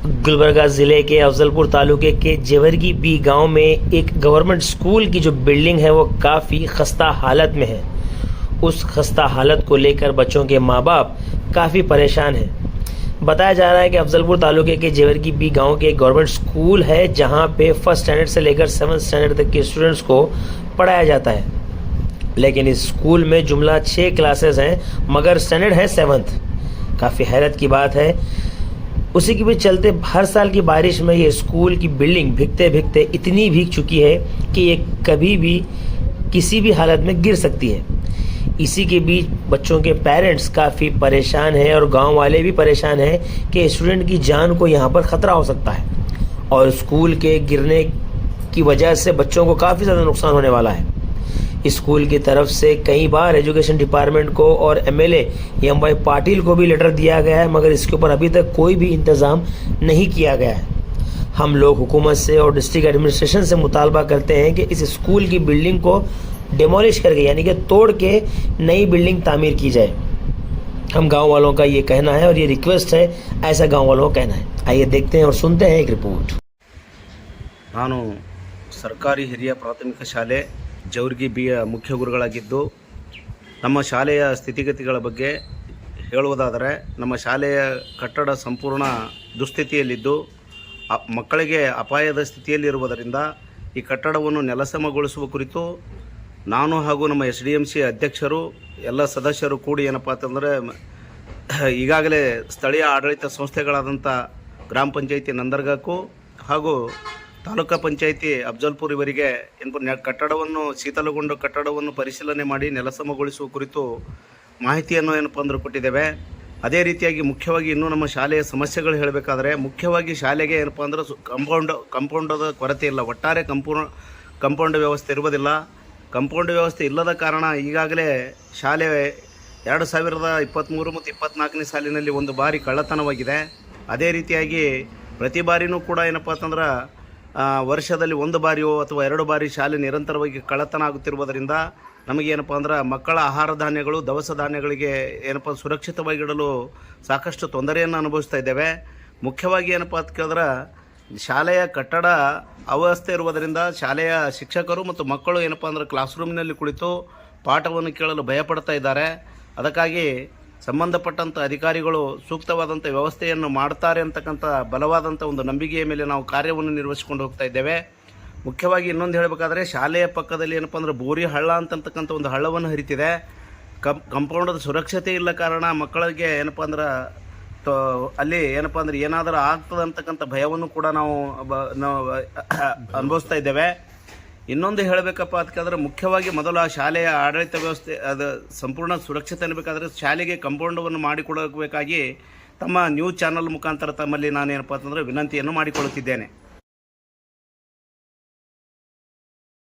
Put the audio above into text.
गुलबर्गा ज़िले के अफजलपुर तालुके के जेवरगी बी गांव में एक गवर्नमेंट स्कूल की जो बिल्डिंग है वो काफ़ी खस्ता हालत में है। उस खस्ता हालत को लेकर बच्चों के माँ बाप काफ़ी परेशान हैं। बताया जा रहा है कि अफजलपुर तालुके के जेवरगी बी गांव के एक गवर्नमेंट स्कूल है जहां पे फर्स्ट स्टैंडर्ड से लेकर 7th स्टैंडर्ड तक के स्टूडेंट्स को पढ़ाया जाता है। लेकिन इस स्कूल में जुमला 6 क्लासेस हैं मगर स्टैंडर्ड है 7th। काफ़ी हैरत की बात है। उसी के भी चलते हर साल की बारिश में ये स्कूल की बिल्डिंग भीगते भीगते इतनी भीग चुकी है कि ये कभी भी किसी भी हालत में गिर सकती है। इसी के बीच बच्चों के पेरेंट्स काफ़ी परेशान हैं और गांव वाले भी परेशान हैं कि स्टूडेंट की जान को यहाँ पर ख़तरा हो सकता है और स्कूल के गिरने की वजह से बच्चों को काफ़ी ज़्यादा नुकसान होने वाला है। स्कूल की तरफ से कई बार एजुकेशन डिपार्टमेंट को और एमएलए एम.वाई. पाटिल को भी लेटर दिया गया है मगर इसके ऊपर अभी तक कोई भी इंतज़ाम नहीं किया गया है। हम लोग हुकूमत से और डिस्ट्रिक्ट एडमिनिस्ट्रेशन से मुतालबा करते हैं कि इस स्कूल की बिल्डिंग को डिमोलिश करके यानी कि तोड़ के नई बिल्डिंग तामीर की जाए। हम गाँव वालों का ये कहना है और ये रिक्वेस्ट है, ऐसा गाँव वालों का कहना है। आइए देखते हैं और सुनते हैं एक रिपोर्ट। ನಾನು ಸರ್ಕಾರಿ ಹಿರಿಯ ಪ್ರಾಥಮಿಕ ಶಾಲೆ ಜವರ್ಗಿ ಬಿಯ ಮುಖ್ಯ ಗುರುಗಳಾಗಿದ್ದು ನಮ್ಮ ಶಾಲೆಯ ಸ್ಥಿತಿಗತಿಗಳ ಬಗ್ಗೆ ಹೇಳುವುದಾದರೆ ನಮ್ಮ ಶಾಲೆಯ ಕಟ್ಟಡ ಸಂಪೂರ್ಣ ದುಸ್ಥಿತಿಯಲ್ಲಿದ್ದು ಮಕ್ಕಳಿಗೆ ಅಪಾಯದ ಸ್ಥಿತಿಯಲ್ಲಿರುವುದರಿಂದ ಈ ಕಟ್ಟಡವನ್ನು ನೆಲಸಮಗೊಳಿಸುವ ಕುರಿತು ನಾನು ಹಾಗೂ ನಮ್ಮ SDMC ಅಧ್ಯಕ್ಷರು ಎಲ್ಲ ಸದಸ್ಯರು ಕೂಡಿ ಏನಪ್ಪ ಅಂತಂದರೆ ಈಗಾಗಲೇ ಸ್ಥಳೀಯ ಆಡಳಿತ ಸಂಸ್ಥೆಗಳಾದಂಥ ಗ್ರಾಮ ಪಂಚಾಯಿತಿ ನಂದರ್ಗಕ್ಕೂ ಹಾಗೂ ತಾಲೂಕಾ ಪಂಚಾಯಿತಿ ಅಫಜಲ್ಪುರ್ ಇವರಿಗೆ ಕಟ್ಟಡವನ್ನು ಶೀತಲಗೊಂಡ ಕಟ್ಟಡವನ್ನು ಪರಿಶೀಲನೆ ಮಾಡಿ ನೆಲಸಮಗೊಳಿಸುವ ಕುರಿತು ಮಾಹಿತಿಯನ್ನು ಏನಪ್ಪ ಅಂದ್ರೆ ಕೊಟ್ಟಿದ್ದೇವೆ. ಅದೇ ರೀತಿಯಾಗಿ ಮುಖ್ಯವಾಗಿ ಇನ್ನೂ ನಮ್ಮ ಶಾಲೆಯ ಸಮಸ್ಯೆಗಳು ಹೇಳಬೇಕಾದ್ರೆ ಮುಖ್ಯವಾಗಿ ಶಾಲೆಗೆ ಏನಪ್ಪ ಅಂದ್ರೆ ಕಂಪೌಂಡದ ಕೊರತೆ ಇಲ್ಲ. ಒಟ್ಟಾರೆ ಕಂಪೌಂಡ್ ವ್ಯವಸ್ಥೆ ಇರುವುದಿಲ್ಲ. ಕಂಪೌಂಡ್ ವ್ಯವಸ್ಥೆ ಇಲ್ಲದ ಕಾರಣ ಈಗಾಗಲೇ ಶಾಲೆ 2023 ಮತ್ತು 24ನೇ ಸಾಲಿನಲ್ಲಿ ಒಂದು ಬಾರಿ ಕಳ್ಳತನವಾಗಿದೆ. ಅದೇ ರೀತಿಯಾಗಿ ಪ್ರತಿ ಬಾರಿನೂ ಕೂಡ ಏನಪ್ಪ ಅಂತಂದ್ರೆ ವರ್ಷದಲ್ಲಿ ಒಂದು ಬಾರಿಯೋ ಅಥವಾ 2 ಬಾರಿ ಶಾಲೆ ನಿರಂತರವಾಗಿ ಕಳ್ಳತನ ಆಗುತ್ತಿರುವುದರಿಂದ ನಮಗೇನಪ್ಪ ಅಂದ್ರೆ ಮಕ್ಕಳ ಆಹಾರ ಧಾನ್ಯಗಳು ದವಸ ಧಾನ್ಯಗಳಿಗೆ ಏನಪ್ಪ ಸುರಕ್ಷಿತವಾಗಿಡಲು ಸಾಕಷ್ಟು ತೊಂದರೆಯನ್ನು ಅನುಭವಿಸ್ತಾ ಇದ್ದೇವೆ. ಮುಖ್ಯವಾಗಿ ಏನಪ್ಪ ಅಂತ ಕೇಳಿದ್ರೆ ಶಾಲೆಯ ಕಟ್ಟಡ ಅವ್ಯವಸ್ಥೆ ಇರುವುದರಿಂದ ಶಾಲೆಯ ಶಿಕ್ಷಕರು ಮತ್ತು ಮಕ್ಕಳು ಏನಪ್ಪ ಅಂದ್ರೆ ಕ್ಲಾಸ್ ರೂಮಿನಲ್ಲಿ ಕುಳಿತು ಪಾಠವನ್ನು ಕೇಳಲು ಭಯಪಡ್ತಾ ಇದ್ದಾರೆ. ಅದಕ್ಕಾಗಿ ಸಂಬಂಧಪಟ್ಟಂಥ ಅಧಿಕಾರಿಗಳು ಸೂಕ್ತವಾದಂಥ ವ್ಯವಸ್ಥೆಯನ್ನು ಮಾಡ್ತಾರೆ ಅಂತಕ್ಕಂಥ ಬಲವಾದಂಥ ಒಂದು ನಂಬಿಕೆಯ ಮೇಲೆ ನಾವು ಕಾರ್ಯವನ್ನು ನಿರ್ವಹಿಸಿಕೊಂಡು ಹೋಗ್ತಾ ಇದ್ದೇವೆ. ಮುಖ್ಯವಾಗಿ ಇನ್ನೊಂದು ಹೇಳಬೇಕಾದ್ರೆ ಶಾಲೆಯ ಪಕ್ಕದಲ್ಲಿ ಏನಪ್ಪ ಅಂದ್ರೆ ಬೋರಿ ಹಳ್ಳ ಅಂತಕ್ಕಂಥ ಒಂದು ಹಳ್ಳವನ್ನು ಹರಿತಿದೆ. ಕಂಪೌಂಡದ ಸುರಕ್ಷತೆ ಇಲ್ಲ ಕಾರಣ ಮಕ್ಕಳಿಗೆ ಏನಪ್ಪ ಅಂದ್ರೆ ಅಲ್ಲಿ ಏನಪ್ಪ ಅಂದ್ರೆ ಏನಾದರೂ ಆಗ್ತದೆ ಅಂತಕ್ಕಂಥ ಭಯವನ್ನು ಕೂಡ ನಾವು ಅನುಭವಿಸ್ತಾ ಇದ್ದೇವೆ. ಇನ್ನೊಂದು ಹೇಳಬೇಕಪ್ಪ ಅಂತಂದ್ರೆ ಮುಖ್ಯವಾಗಿ ಮೊದಲು ಆ ಶಾಲೆಯ ಆಡಳಿತ ವ್ಯವಸ್ಥೆ ಅದು ಸಂಪೂರ್ಣ ಸುರಕ್ಷತೆ ಅನ್ನಬೇಕಾದ್ರೆ ಶಾಲೆಗೆ ಕಂಪೌಂಡವನ್ನು ಮಾಡಿಕೊಡಬೇಕಾಗಿ ತಮ್ಮ ನ್ಯೂಸ್ ಚಾನಲ್ ಮುಖಾಂತರ ತಮ್ಮಲ್ಲಿ ನಾನೇನಪ್ಪ ಅಂತಂದರೆ ವಿನಂತಿಯನ್ನು ಮಾಡಿಕೊಳ್ಳುತ್ತಿದ್ದೇನೆ.